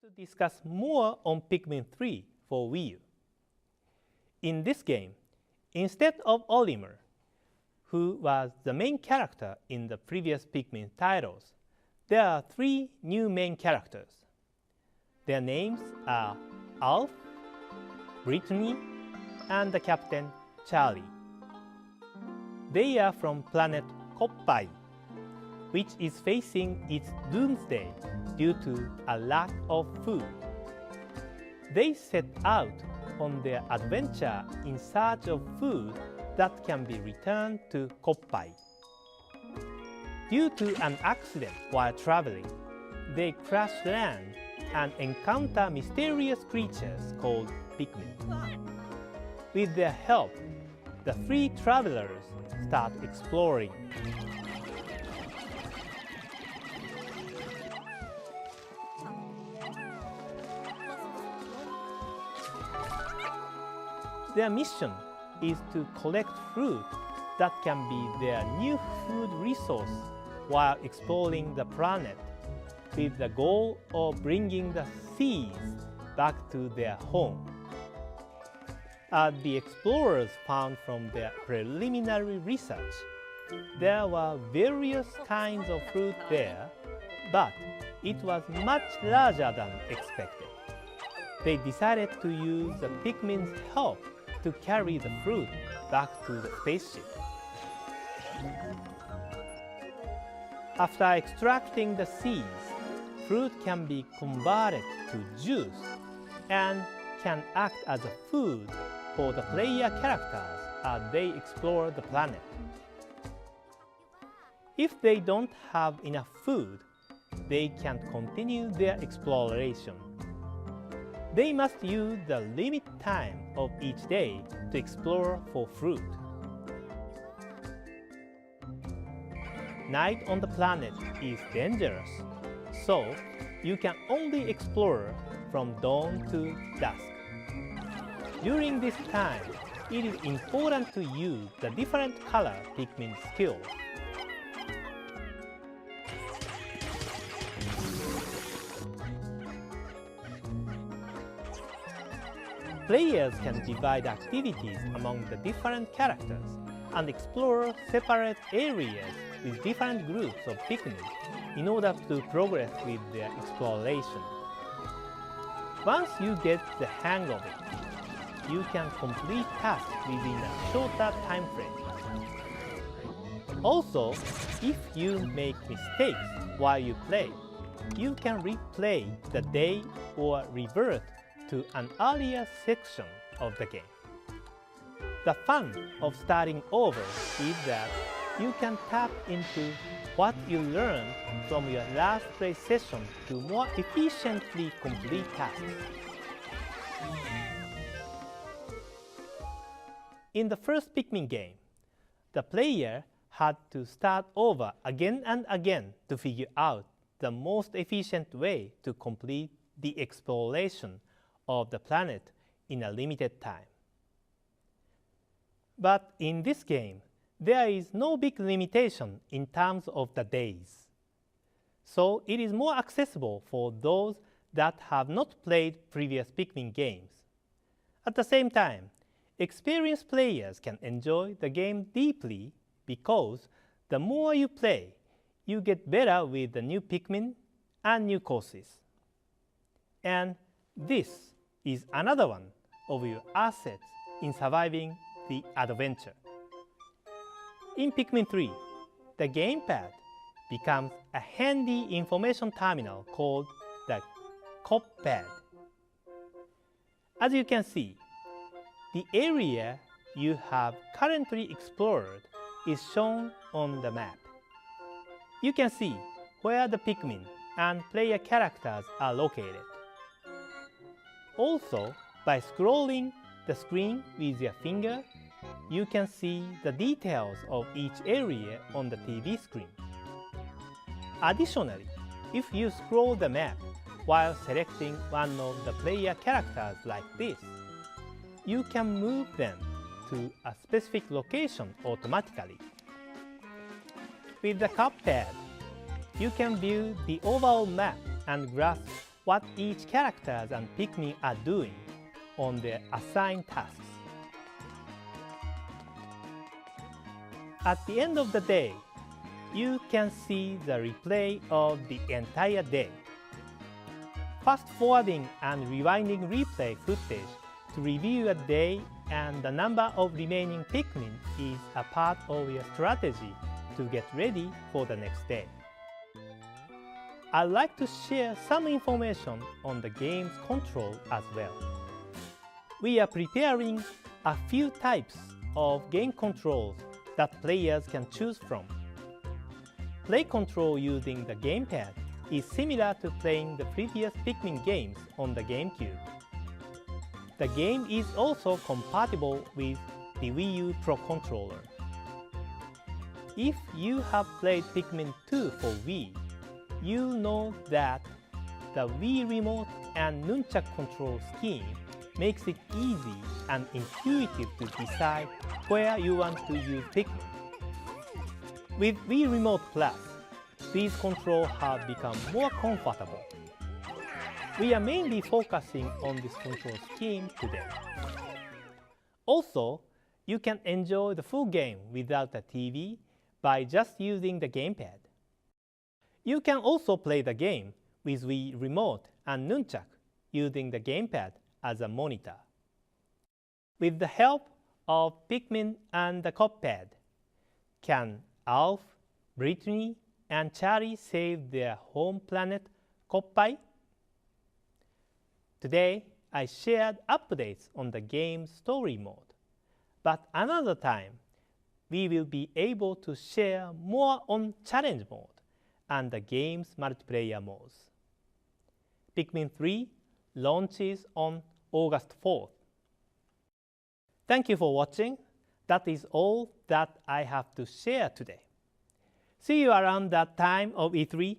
to discuss more on Pikmin 3 for Wii U. In this game, instead of Olimar, who was the main character in the previous Pikmin titles, there are 3 new main characters. Their names are Alf, Brittany, and the captain Charlie. They are from planet Koppai, which is facing its doomsday due to a lack of food. They set out on their adventure in search of food that can be returned to Koppai. Due to an accident while traveling, they crash land and encounter mysterious creatures called Pikmin. With their help, the 3 travelers start exploring. Their mission is to collect fruit that can be their new food resource while exploring the planet, with the goal of bringing the seeds back to their home. As the explorers found from their preliminary research, there were various kinds of fruit there, but it was much larger than expected. They decided to use the Pikmin's help to carry the fruit back to the spaceship. After extracting the seeds, fruit can be converted to juice and can act as a food for the player characters as they explore the planet. If they don't have enough food, they can't continue their exploration. They must use the limit time of each day to explore for fruit. Night on the planet is dangerous, so you can only explore from dawn to dusk. During this time, it is important to use the different color Pikmin skills. Players can divide activities among the different characters and explore separate areas with different groups of Pikmin in order to progress with their exploration. Once you get the hang of it, you can complete tasks within a shorter time frame. Also, if you make mistakes while you play, you can replay the day or revert to an earlier section of the game. The fun of starting over is that you can tap into what you learned from your last play session to more efficiently complete tasks. In the first Pikmin game, the player had to start over again and again to figure out the most efficient way to complete the exploration of the planet in a limited time. But in this game, there is no big limitation in terms of the days. So it is more accessible for those that have not played previous Pikmin games. At the same time, experienced players can enjoy the game deeply because the more you play, you get better with the new Pikmin and new courses. And this is another one of your assets in surviving the adventure. In Pikmin 3, the gamepad becomes a handy information terminal called the copywrite. As you can see, the area you have currently explored is shown on the map. You can see where the Pikmin and player characters are located. Also, by scrolling the screen with your finger, you can see the details of each area on the TV screen. Additionally, if you scroll the map while selecting one of the player characters like this, you can move them to a specific location automatically. With the cup pad, you can view the overall map and grasp what each character and Pikmin are doing on their assigned tasks. At the end of the day, you can see the replay of the entire day. Fast-forwarding and rewinding replay footage to review a day and the number of remaining Pikmin is a part of your strategy to get ready for the next day. I'd like to share some information on the game's control as well. We are preparing a few types of game controls that players can choose from. Play control using the gamepad is similar to playing the previous Pikmin games on the GameCube. The game is also compatible with the Wii U Pro Controller. If you have played Pikmin 2 for Wii, you know that the Wii Remote and Nunchuk control scheme makes it easy and intuitive to decide where you want to use Pikmin. With Wii Remote Plus, these controls have become more comfortable. We are mainly focusing on this control scheme today. Also, you can enjoy the full game without a TV by just using the gamepad. You can also play the game with Wii Remote and Nunchuk using the gamepad as a monitor. With the help of Pikmin and the copypad, can Alf, Brittany, and Charlie save their home planet Koppai? Today, I shared updates on the game's story mode, but another time, we will be able to share more on challenge mode and the game's multiplayer modes. Pikmin 3 launches on August 4th. Thank you for watching. That is all that I have to share today. See you around that time of E3.